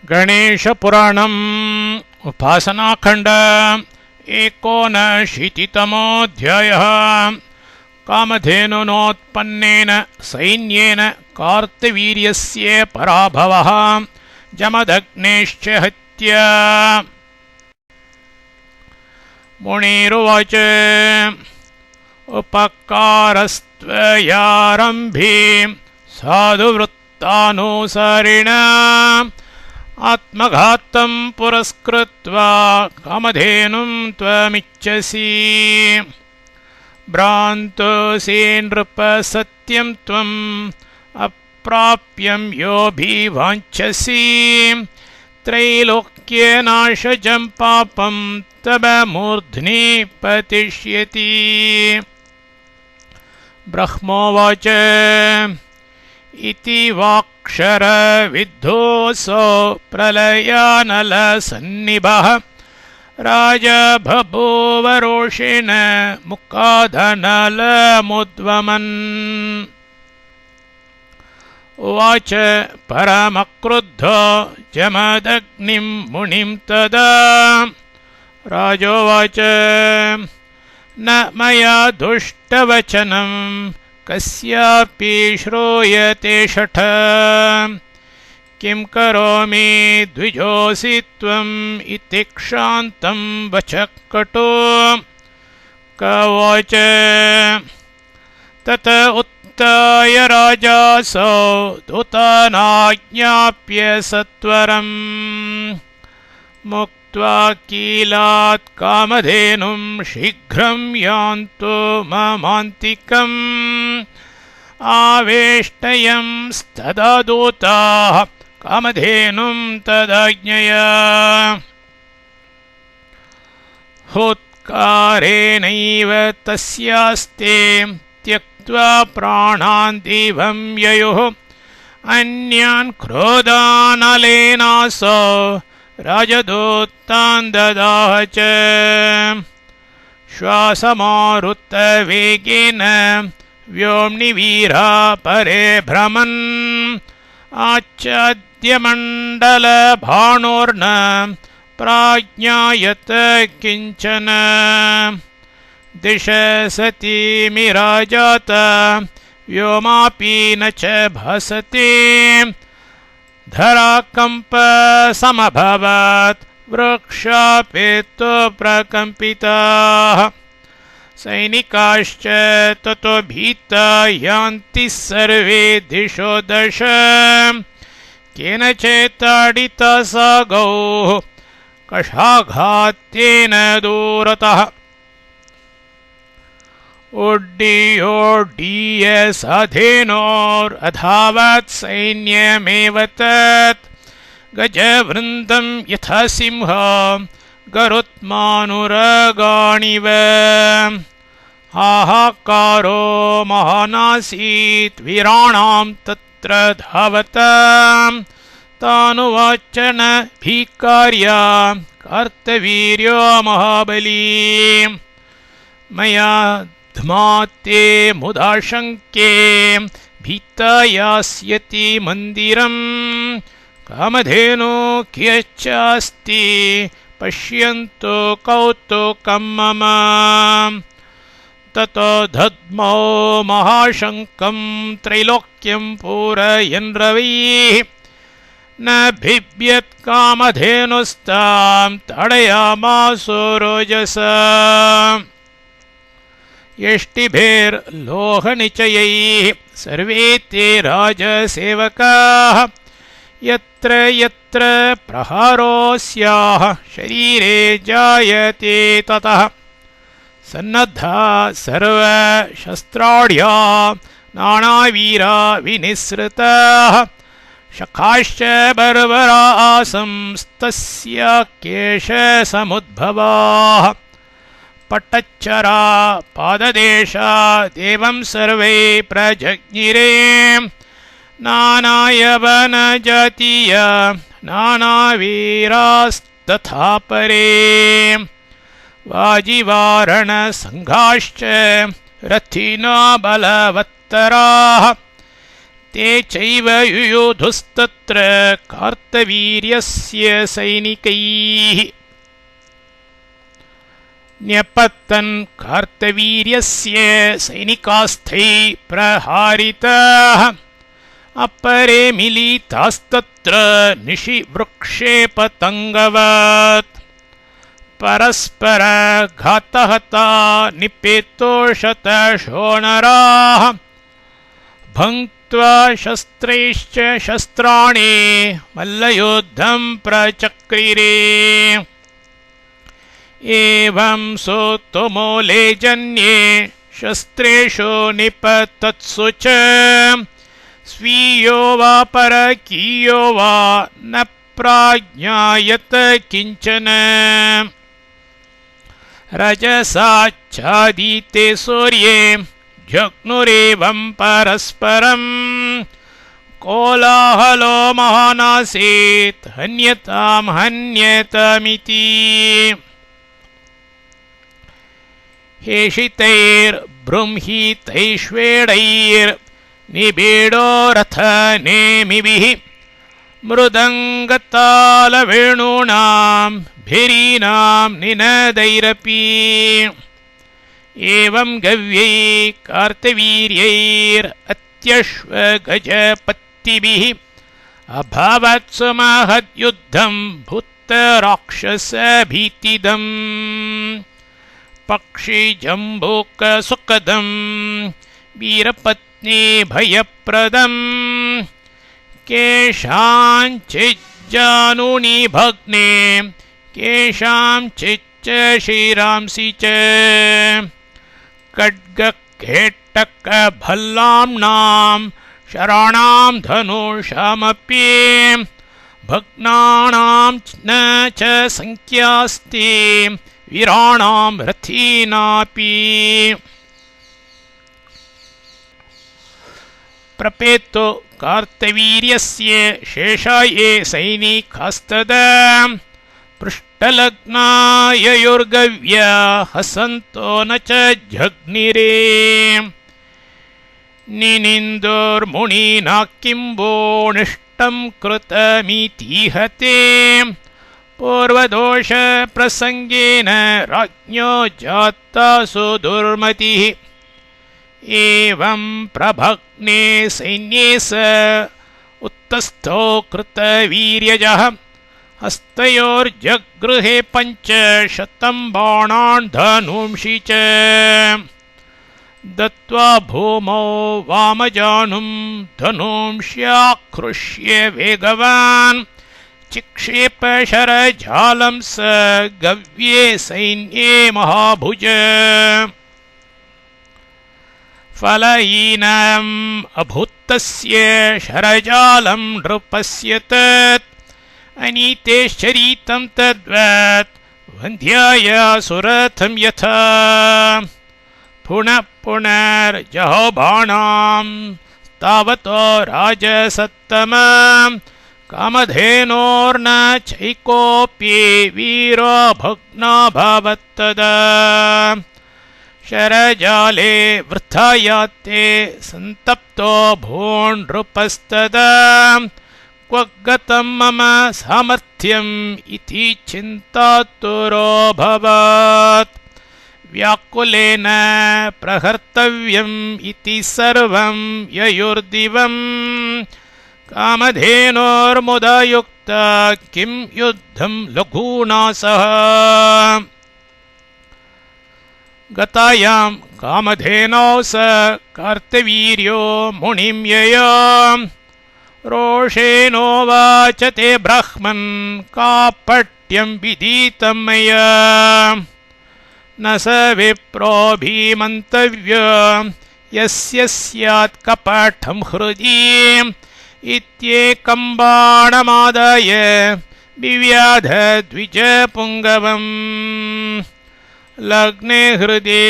गणेशपुराणम् उपासनाखण्ड 79तमोऽध्यायः। कामधेनुनोत्पन्नेन सैन्येन कार्तवीर्यस्य पराभवः, जमदग्नेश्च हत्या। मुनिरुवाच उपकारस्त्वयारम्भे साधुवृत्तानुसारिणा, आत्मघातं पुरस्कृत्वा कामधेनुं त्वमिच्छसि। भ्रान्तोऽसि नृप सत्यं त्वम् अप्राप्यं योऽभिवाञ्छसि, त्रैलोक्यनाशजं पापं तव मूर्ध्नि पतिष्यति। ब्रह्मोवाच इति वाक्षरविद्धोऽसौ प्रलयानलसन्निभः, राजा बभूव रोषेण मुखादनलमुद्वमन्। उवाच परमक्रुद्धो जमदग्निं मुनिं तदा, राजोवाच न मया दुष्टवचनं कस्यापि श्रूयते शठ, किं करोमि द्विजोऽसि त्वम् इति क्षान्तं वचः कटु। क उवाच तत उत्थाय राजासौ दूतानाज्ञाप्य सत्वरम्, मुक्त्वा कीलात् कामधेनुं शीघ्रं यान्तु ममान्तिकम्। आवेष्टयंस्तदा दूताः कामधेनुं तदाज्ञया, हुत्कारेणैव तस्यास्ते त्यक्त्वा प्राणान् दिवं ययुः। अन्यान् क्रोधानलेनासौ राजदूतान् ददाह च, श्वासमारुतवेगेन व्योम्निवीरा परे भ्रमन्, आच्छाद्यमण्डलभाणोर्न प्राज्ञायत किञ्चन। दिशसतीमिराजात व्योमापि न च भासते, धराकम्प समभवत् वृक्षापेतो प्रकम्पिताः। सैनिकाश्च ततो भीता यान्ति सर्वे दिशो दश, केनचित्ताडिता सा गौः कषाघातेन दूरतः। उड्डीयोड्डीय साधेनोरधावत् सैन्यमेव तत्, गजवृन्दं यथा सिंह गरुत्मानुरगाणिव। हाहाकारो महानासीत् वीराणां तत्र धावताम्, तानुवाचन भीकार्या कार्तवीर्यो महाबली। मया ध्माते मुदा शङ्के भीता यास्यति मन्दिरम्, कामधेनु कियच्चास्ति पश्यन्तु कौतुकं मम। ततो दद्मौ महाशङ्कं त्रैलोक्यं पूरयन् रविः, न बिभ्यत् कामधेनुस्तां ताडयामासो रोजसा। यष्टिभिर्लोहनिचयैः सर्वे ते राजसेवकाः, यत्र यत्र प्रहारो स्याः शरीरे जायते ततः। सन्नद्धा सर्वशस्त्राढ्या नानावीरा विनिसृताः, शखाश्च बर्बरा आसंस्तस्य केशसमुद्भवाः। पट्टच्चरा पाददेशा देवं सर्वे प्रजज्ञिरे, नानायवनजातीय नानावीरास्तथा परे। वाजिवारणसङ्घाश्च रथिना बलवत्तराः, ते चैव युयुधुस्तत्र कार्तवीर्यस्य सैनिकैः न्यपतन् कार्तवीर्यस्य सैनिकास्थैः प्रहारिताः अपरे मिलितास्तत्र निशि वृक्षे पतङ्गवत् परस्परघातहता निपेतोषतशोणराः भङ्क्त्वा शस्त्रैश्च शस्त्राणि मल्लयुद्धं प्रचक्रिरे एवं सोत्तमूले जन्ये शस्त्रेषु निपतत्सु च स्वीयो वा परकीयो वा न प्राज्ञायत किञ्चन रजसाच्छादिते सूर्ये जग्नुरेवं परस्परं कोलाहलो महानासीत् हन्यतां हन्यतमिति हेषितैर्बृंहितैश्वेडैर्निबीडो रथनेमिभिः मृदङ्गतालवेणूनां भीरीणां निनदैरपि एवं गव्यै कार्तवीर्यैरत्यश्वगजपत्तिभिः अभवत्सु महद्युद्धं भूतराक्षसभीतिदम् पक्षिजम्बूकसुखदं वीरपत्नी भयप्रदम् केषाञ्चिज्जानूनि भग्ने केषाञ्चिच्च शिरांसि च खड्गखेट्टकभल्लाम्नां शराणां धनुषामपि भग्नानां न च संख्यास्ति वीराणां रथीनापि प्रपेतो कार्तवीर्यस्य शेषा ये सैनिकास्तदा पृष्ठलग्नाययोर्गव्या हसन्तो न च जघ्निरे निनिन्दोर्मुनिना किम्बोनिष्टं कृतमितीहते पूर्वदोषप्रसङ्गेन राज्ञो जातासु दुर्मतिः एवं प्रभग्ने सैन्ये स उत्तस्थो कृतवीर्यजः हस्तयोर्जगृहे 500 बाणान् धनुंषि च दत्त्वा भूमौ वामजानुं धनुंष्याकृष्य वेगवान् चिक्षेपशरजालं स गव्ये सैन्ये महाभुज फलहीनम् अभूतस्य शरजालं नृपस्य तत् अनीतेश्चरितं तद्वत् वन्ध्याय सुरथं यथा पुनः पुनर्जहो बाणां तावतो राजसत्तमम् कामधेनोर्न चैकोऽपि वीरो भग्नाभवत्तदा शरजाले वृथा याते सन्तप्तो भूनृपस्तदा क्व गतं मम सामर्थ्यम् इति चिन्तातुरोऽभवत् व्याकुलेन प्रहर्तव्यम् इति सर्वं ययुर्दिवम् कामधेनोर्मुदा युक्ता किं युद्धं लघूना सह गतायां कामधेनौ स कार्तवीर्यो मुनिं यया रोषेणोवाच ते ब्राह्मन् कापट्यं विदितं मया न स विप्रोऽभिमन्तव्य यस्य स्यात् कपटं हृदि इत्येकं बाणमादाय विव्याध द्विजपुङ्गवम् लग्ने हृदि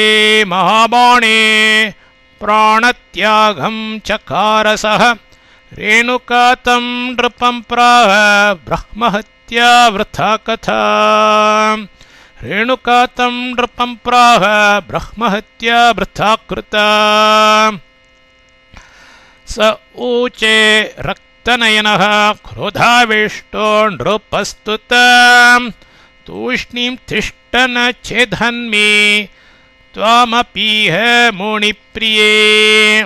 महाबाणे प्राणत्यागं चकारसः रेणुका तं नृपं प्राह ब्रह्महत्या वृथा कथा रेणुका तं नृपं प्राह ब्रह्महत्या वृथा कृता स ऊचे रक्तनयनः क्रोधाविष्टो नृपस्तुताम् तूष्णीं तिष्ठ न चेदन्मे त्वामपीह मुनिप्रिये।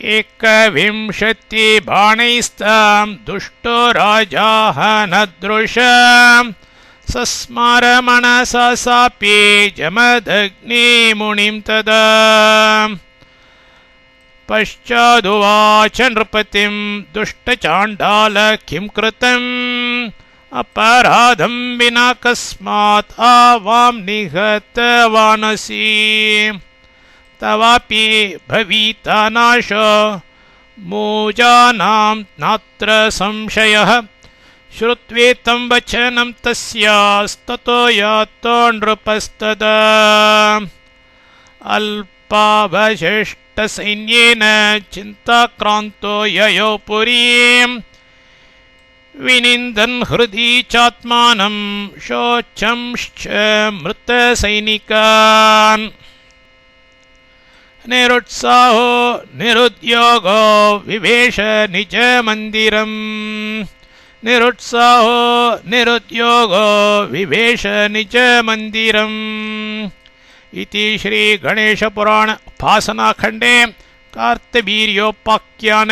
21 बाणैस्तां दुष्टो राजा हनदृशम् सस्मार मनसा सापि जमदग्नि मुनिं तदा। पश्चादुवाच नृपतिं दुष्टचाण्डाल किं कृतम् अपराधं विना कस्मात् आवां निहतवानसि तवापि भविता नाशो मूजानां नात्र संशयः। श्रुत्वेतं वचनं तस्यास्ततो यातो नृपस्तदा। अल्पावशिष्टसैन्येन चिन्ताक्रान्तो ययो पुरीं विनिन्दन् हृदि चात्मानं शोचंश्च मृतसैनिकान्। निरुत्साहो निरुद्योगो विवेश निजमन्दिरम् निरुत्साहो निरुद्योगो विवेश निजमन्दिरम्। इति श्री गणेशपुराण उपासनाखण्डे कार्तवीर्योपाख्यान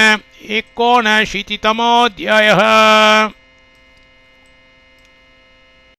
79तमोऽध्यायः।